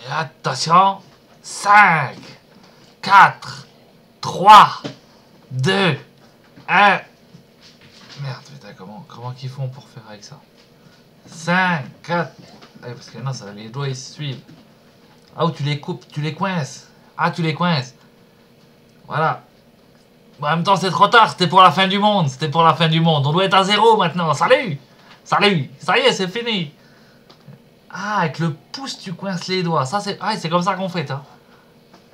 Et attention. 5, 4, 3, 2, 1. Merde, putain, comment qu'ils font pour faire avec ça? 5, 4. Parce que non, ça, les doigts ils se suivent. Ah, ou tu les coupes, tu les coinces. Ah, tu les coinces. Voilà. Bon, en même temps, c'est trop tard, c'était pour la fin du monde. C'était pour la fin du monde. On doit être à 0 maintenant. Salut! Salut! Ça y est, c'est fini. Ah, avec le pouce, tu coinces les doigts. Ça, c'est. Ah, c'est comme ça qu'on fait, hein.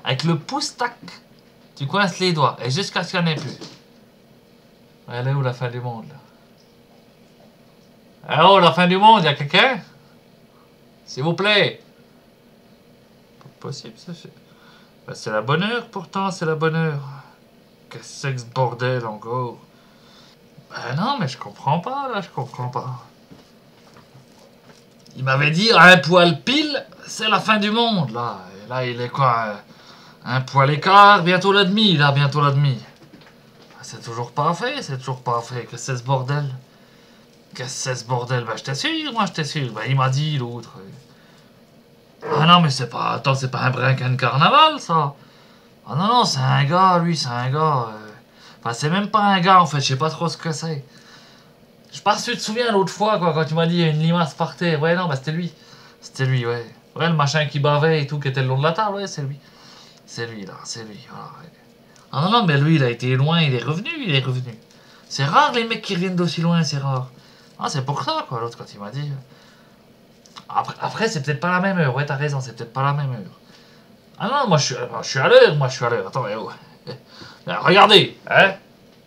Avec le pouce, tac. Tu coinces les doigts. Et jusqu'à ce qu'il n'y en ait plus. Elle est où la fin du monde, là? Ah, oh, la fin du monde, y'a quelqu'un? S'il vous plaît. Pas possible, ça. Ben, c'est la bonne heure, pourtant, c'est la bonne heure. Qu'est-ce que ce bordel encore? Ben non, mais je comprends pas, là, je comprends pas. Il m'avait dit, à un poil pile, c'est la fin du monde, là. Et là, il est quoi? Un poil écart, bientôt la demi, là, bientôt la demi. C'est toujours pas fait, c'est toujours pas fait. Qu'est-ce que c'est ce bordel? Qu'est-ce que c'est ce bordel? Ben, j'étais sûr, moi, j'étais sûr. Ben, il m'a dit, l'autre. Ah non, mais c'est pas... Attends, c'est pas un brinquin de carnaval, ça. Ah non, non, c'est un gars, lui, c'est un gars. Enfin, c'est même pas un gars, en fait, je sais pas trop ce que c'est. Je sais pas si tu te souviens l'autre fois, quoi, quand tu m'as dit il y a une limace par terre. Ouais, non, bah c'était lui. C'était lui, ouais. Ouais, le machin qui bavait et tout, qui était le long de la table, ouais, c'est lui. C'est lui, là, c'est lui. Voilà, ouais. Ah non, non, mais lui, il a été loin, il est revenu, il est revenu. C'est rare, les mecs qui reviennent d'aussi loin, c'est rare. Ah, c'est pour ça, quoi, l'autre, quand il m'a dit. Après c'est peut-être pas la même heure, ouais, t'as raison, c'est peut-être pas la même heure. Ah non, moi, je suis à l'heure, moi, je suis à l'heure. Attends, oh. Regardez, hein.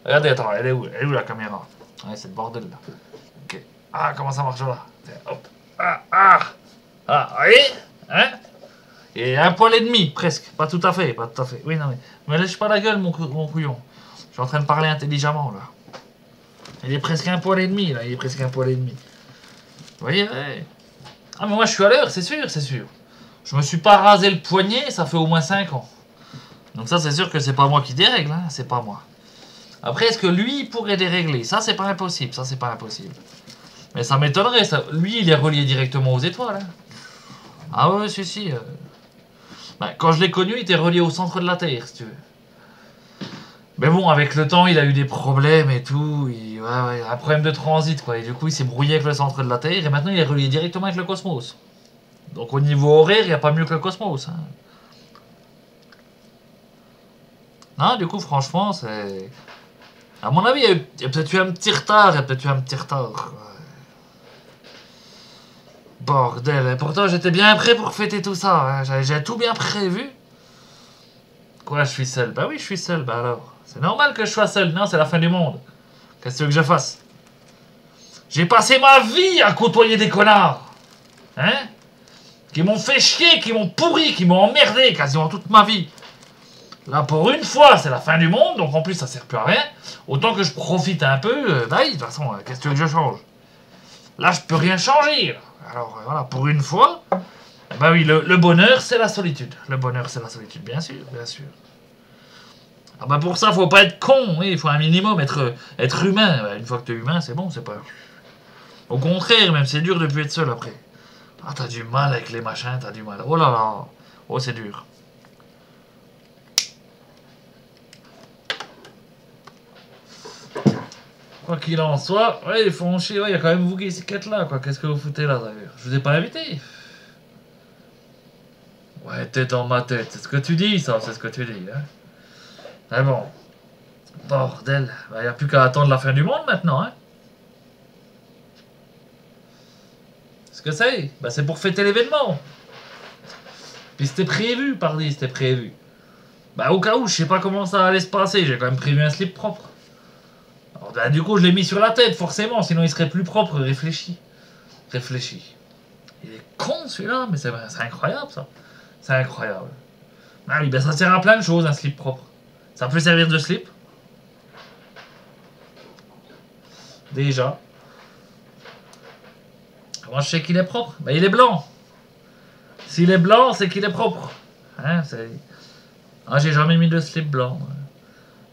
Regardez, attends, elle est où la caméra? Ouais, c'est le bordel, là. Ok. Ah, comment ça marche, là? Hop. Ah, vous voyez? Hein? Et un poil et demi, presque. Pas tout à fait, pas tout à fait. Oui, non, mais... Me lâche pas la gueule, mon couillon. Je suis en train de parler intelligemment, là. Il est presque un poil et demi, là. Il est presque un poil et demi. Vous voyez? Ouais. Ah, mais moi, je suis à l'heure, c'est sûr, c'est sûr. Je me suis pas rasé le poignet, ça fait au moins 5 ans. Donc ça, c'est sûr que c'est pas moi qui dérègle, hein. C'est pas moi. Après, est-ce que lui pourrait dérégler? Ça, c'est pas impossible. Ça, c'est pas impossible. Mais ça m'étonnerait, ça. Lui, il est relié directement aux étoiles, hein. Ah ouais, si. Ben, quand je l'ai connu, il était relié au centre de la Terre, si tu veux. Mais bon, avec le temps, il a eu des problèmes et tout. Ouais, un problème de transit, quoi. Et du coup, il s'est brouillé avec le centre de la Terre. Et maintenant, il est relié directement avec le cosmos. Donc, au niveau horaire, il n'y a pas mieux que le cosmos, hein. Non, du coup, franchement, c'est... À mon avis, il y a peut-être eu un petit retard. Bordel. Et pourtant, j'étais bien prêt pour fêter tout ça, hein. J'ai tout bien prévu. Quoi, je suis seul? Bah oui, je suis seul, bah alors. C'est normal que je sois seul. Non, c'est la fin du monde. Qu'est-ce que tu veux que je fasse? J'ai passé ma vie à côtoyer des connards. Hein? Qui m'ont fait chier, qui m'ont pourri, qui m'ont emmerdé quasiment toute ma vie. Là, pour une fois, c'est la fin du monde, donc en plus, ça sert plus à rien. Autant que je profite un peu, bah oui, de toute façon, qu'est-ce que tu veux que je change? Là, je peux rien changer. Alors, voilà, pour une fois, bah oui, le bonheur, c'est la solitude. Le bonheur, c'est la solitude, bien sûr, bien sûr. Ah bah pour ça, faut pas être con, oui, il faut un minimum être humain. Bah, une fois que t'es humain, c'est bon, c'est pas... Au contraire, même, c'est dur de plus être seul après. Ah, t'as du mal avec les machins, t'as du mal. Oh là là. Oh, c'est dur. Quoi qu'il en soit, ouais, ils font chier, ouais, il y a quand même vous qui êtes là, quoi. Qu'est-ce que vous foutez là, d'ailleurs? Je vous ai pas invité. Ouais, t'es dans ma tête, c'est ce que tu dis, ça, c'est ce que tu dis, hein. Mais bon. Bordel. Bah, y a plus qu'à attendre la fin du monde, maintenant, hein. Ce que c'est? Bah, c'est pour fêter l'événement. Puis c'était prévu, pardi, c'était prévu. Bah, au cas où, je sais pas comment ça allait se passer, j'ai quand même prévu un slip propre. Alors, bah, du coup, je l'ai mis sur la tête, forcément, sinon il serait plus propre, réfléchi. Réfléchi. Il est con, celui-là, mais c'est incroyable, ça. C'est incroyable. Ah oui, bah, ça sert à plein de choses, un slip propre. Ça peut servir de slip. Déjà. Comment je sais qu'il est propre? Bah, il est blanc. S'il est blanc, c'est qu'il est propre. Hein, c'est... Ah, j'ai jamais mis de slip blanc.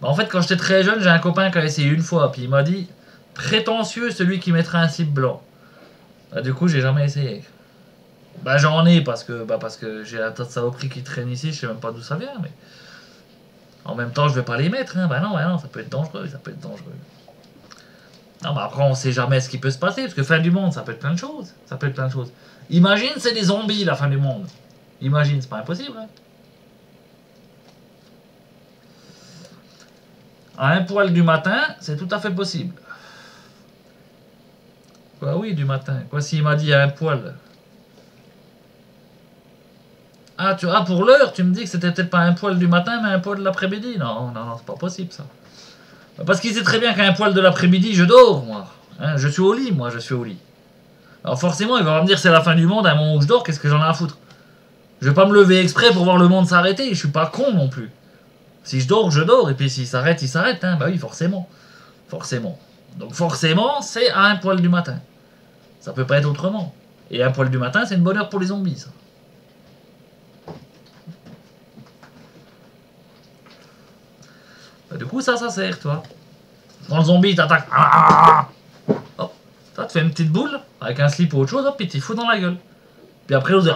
Bah, en fait, quand j'étais très jeune, j'ai un copain qui a essayé une fois, puis il m'a dit prétentieux celui qui mettra un slip blanc. Bah, du coup, j'ai jamais essayé. Bah j'en ai parce que j'ai un tas de saloperies qui traînent ici, je sais même pas d'où ça vient, mais en même temps je vais pas les mettre, hein. Bah non, ça peut être dangereux, ça peut être dangereux. Non, bah après on sait jamais ce qui peut se passer, parce que fin du monde, ça peut être plein de choses, ça peut être plein de choses. Imagine c'est des zombies la fin du monde. Imagine, c'est pas impossible, hein. À un poil du matin, c'est tout à fait possible. Quoi, oui, du matin. Quoi, s'il m'a dit à un poil. Ah, pour l'heure, tu me dis que c'était peut-être pas un poil du matin, mais un poil de l'après-midi. Non, non, non, c'est pas possible ça. Parce qu'il sait très bien qu'à un poil de l'après-midi, je dors, moi. Hein, je suis au lit, moi, je suis au lit. Alors forcément, il va me dire c'est la fin du monde, à un moment où je dors, qu'est-ce que j'en ai à foutre? Je vais pas me lever exprès pour voir le monde s'arrêter, je suis pas con non plus. Si je dors, et puis s'il s'arrête, il s'arrête, hein. Bah oui, forcément. Forcément. Donc forcément, c'est à un poil du matin. Ça peut pas être autrement. Et un poil du matin, c'est une bonne heure pour les zombies, ça. Bah, du coup, ça sert, toi. Quand le zombie t'attaque, hop, ça te fait une petite boule, avec un slip ou autre chose, hop, il t'y fout dans la gueule. Puis après, on se dit,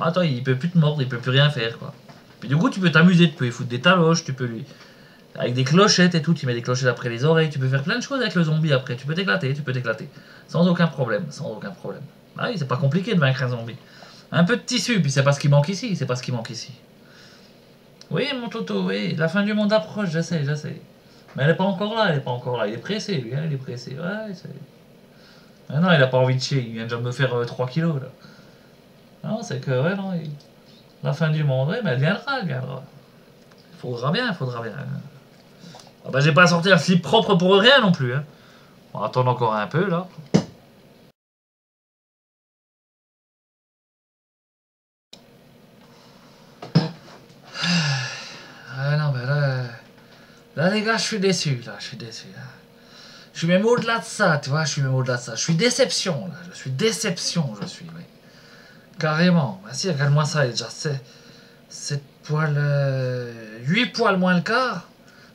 attends, il peut plus te mordre, il peut plus rien faire, quoi. Puis du coup, tu peux t'amuser, tu peux lui foutre des taloches, tu peux lui. Avec des clochettes et tout, tu mets des clochettes après les oreilles, tu peux faire plein de choses avec le zombie après, tu peux t'éclater, tu peux t'éclater. Sans aucun problème, sans aucun problème. Ah oui, c'est pas compliqué de vaincre un zombie. Un peu de tissu, puis c'est pas ce qui manque ici, c'est pas ce qui manque ici. Oui, mon Toto, oui, la fin du monde approche, j'essaie, j'essaie. Mais elle est pas encore là, elle est pas encore là. Il est pressé, lui, hein, il est pressé. Ouais, c'est. Ah non, il a pas envie de chier, il vient déjà de me faire 3 kilos, là. Non, c'est que, ouais, non, la fin du monde, ouais, mais elle viendra, elle viendra. Il faudra bien, il faudra bien. Ah bah, j'ai pas sorti un slip propre pour rien non plus, hein. On va attendre encore un peu, là. Ah non, mais là. Là, les gars, je suis déçu, là, je suis déçu, là. Je suis même au-delà de ça, tu vois, je suis même au-delà de ça. Je suis déception, là, je suis déception, je suis, oui. Carrément. Bah si, regarde-moi ça, il est déjà 7 poils... 8 poils moins le quart.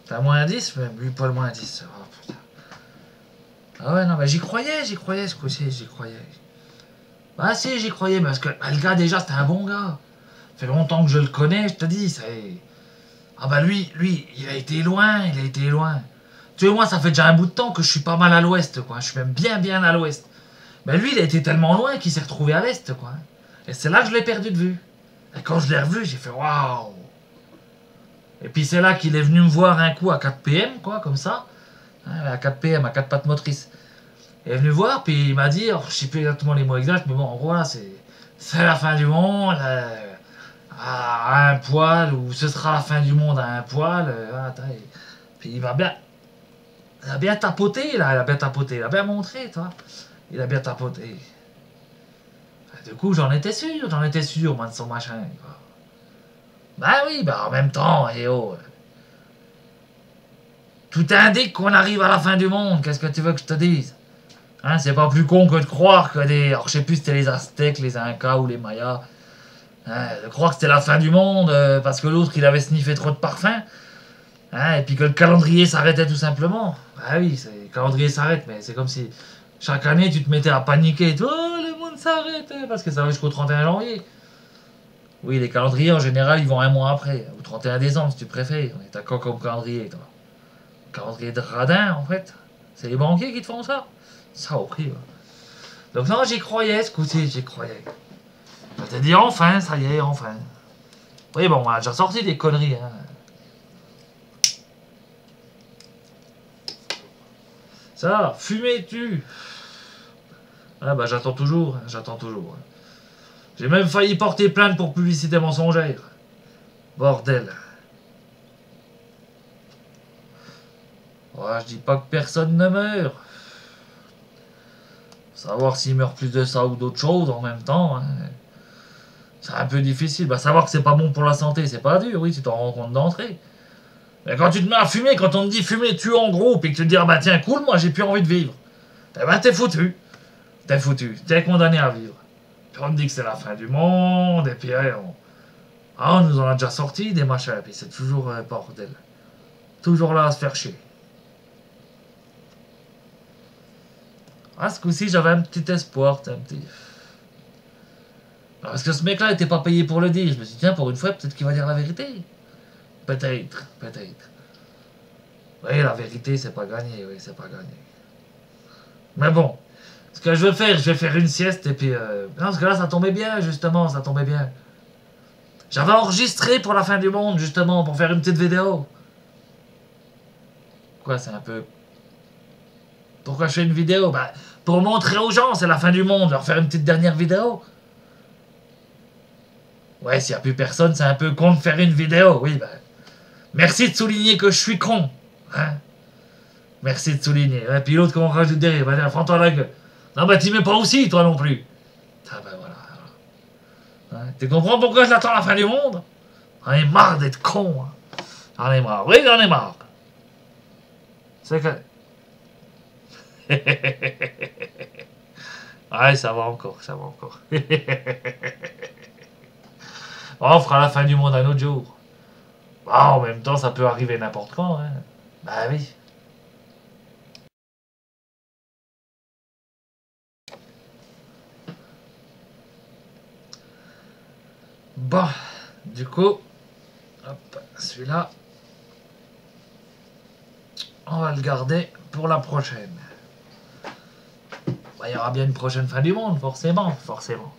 T'as moins 10, même 8 poils moins 10. Oh, putain. Ah ouais, non, mais j'y croyais ce coup-ci, j'y croyais. Bah si, j'y croyais, parce que bah, le gars, déjà, c'était un bon gars. Ça fait longtemps que je le connais, je te dis, c'est... Ah bah lui, il a été loin, il a été loin. Tu vois, moi, ça fait déjà un bout de temps que je suis pas mal à l'ouest, quoi. Je suis même bien à l'ouest. Mais lui, il a été tellement loin qu'il s'est retrouvé à l'est, quoi. Et c'est là que je l'ai perdu de vue. Et quand je l'ai revu, j'ai fait waouh. Et puis c'est là qu'il est venu me voir un coup à 4 PM, quoi, comme ça. Hein, à 4 PM, à 4 pattes motrices. Il est venu voir, puis il m'a dit, alors, je sais plus exactement les mots exacts, mais bon, en gros, là, c'est la fin du monde, à un poil, ou ce sera la fin du monde à un poil. Puis il a bien tapoté, là, il a bien tapoté, il a bien montré, toi. Il a bien tapoté. Du coup, j'en étais sûr, moi, de son machin, quoi. Bah oui, bah en même temps, eh oh. Tout indique qu'on arrive à la fin du monde, qu'est-ce que tu veux que je te dise? Hein, c'est pas plus con que de croire que des... Alors, je sais plus si c'était les Aztèques, les Incas ou les Mayas. Hein, de croire que c'était la fin du monde parce que l'autre, il avait sniffé trop de parfum. Hein, et puis que le calendrier s'arrêtait tout simplement. Bah oui, le calendrier s'arrête, mais c'est comme si chaque année, tu te mettais à paniquer et tout. Oh, le monde s'arrête, parce que ça va jusqu'au 31 janvier. Oui, les calendriers, en général, ils vont un mois après, ou 31 décembre, si tu préfères. On est d'accord comme calendrier, toi. Calendrier de radin, en fait. C'est les banquiers qui te font ça. Ça, au prix, ouais. Donc non, j'y croyais, ce coup-ci, j'y croyais. Je t'ai dit, enfin, ça y est, enfin. Oui, bon, on a déjà sorti des conneries, hein. Ça, fumez-tu. Ah bah j'attends toujours, hein, j'attends toujours. J'ai même failli porter plainte pour publicité mensongère. Bordel. Ouais, je dis pas que personne ne meurt. Savoir s'il meurt plus de ça ou d'autres choses en même temps, hein, c'est un peu difficile. Bah, savoir que c'est pas bon pour la santé, c'est pas dur, oui, tu t'en rends compte d'entrée. Mais quand tu te mets à fumer, quand on te dit fumer, tu en groupe, et que tu te dis, ah bah tiens, cool, moi j'ai plus envie de vivre. Eh ben t'es foutu. T'es foutu. T'es condamné à vivre. Puis on te dit que c'est la fin du monde, et puis on nous en a déjà sorti des machins, et puis c'est toujours un bordel. Toujours là à se faire chier. Ah, ce coup-ci, j'avais un petit espoir, un petit... Parce que ce mec-là était pas payé pour le dire. Je me suis dit, tiens, pour une fois, peut-être qu'il va dire la vérité. Peut-être, peut-être. Oui, la vérité, c'est pas gagné, oui, c'est pas gagné. Mais bon, ce que je vais faire une sieste et puis... Non, parce que là, ça tombait bien, justement, ça tombait bien. J'avais enregistré pour la fin du monde, justement, pour faire une petite vidéo. Quoi, c'est un peu... Pourquoi je fais une vidéo? Bah, pour montrer aux gens, c'est la fin du monde, leur faire une petite dernière vidéo. Ouais, s'il n'y a plus personne, c'est un peu con de faire une vidéo, oui, bah... Merci de souligner que je suis con, hein. Merci de souligner. Et puis l'autre, comment on rajoute derrière? Bah, prends-toi la gueule. Non, bah, t'y mets pas aussi, toi non plus. Ah, bah, voilà. Hein, tu comprends pourquoi je l'attends à la fin du monde? J'en ai marre d'être con, hein. J'en ai marre. Oui, j'en ai marre. C'est que... Ouais, ça va encore, ça va encore. On fera la fin du monde un autre jour. Bah, en même temps, ça peut arriver n'importe quand, hein. Bah oui. Bon, du coup, hop, celui-là, on va le garder pour la prochaine. Bah, il y aura bien une prochaine fin du monde, forcément, forcément.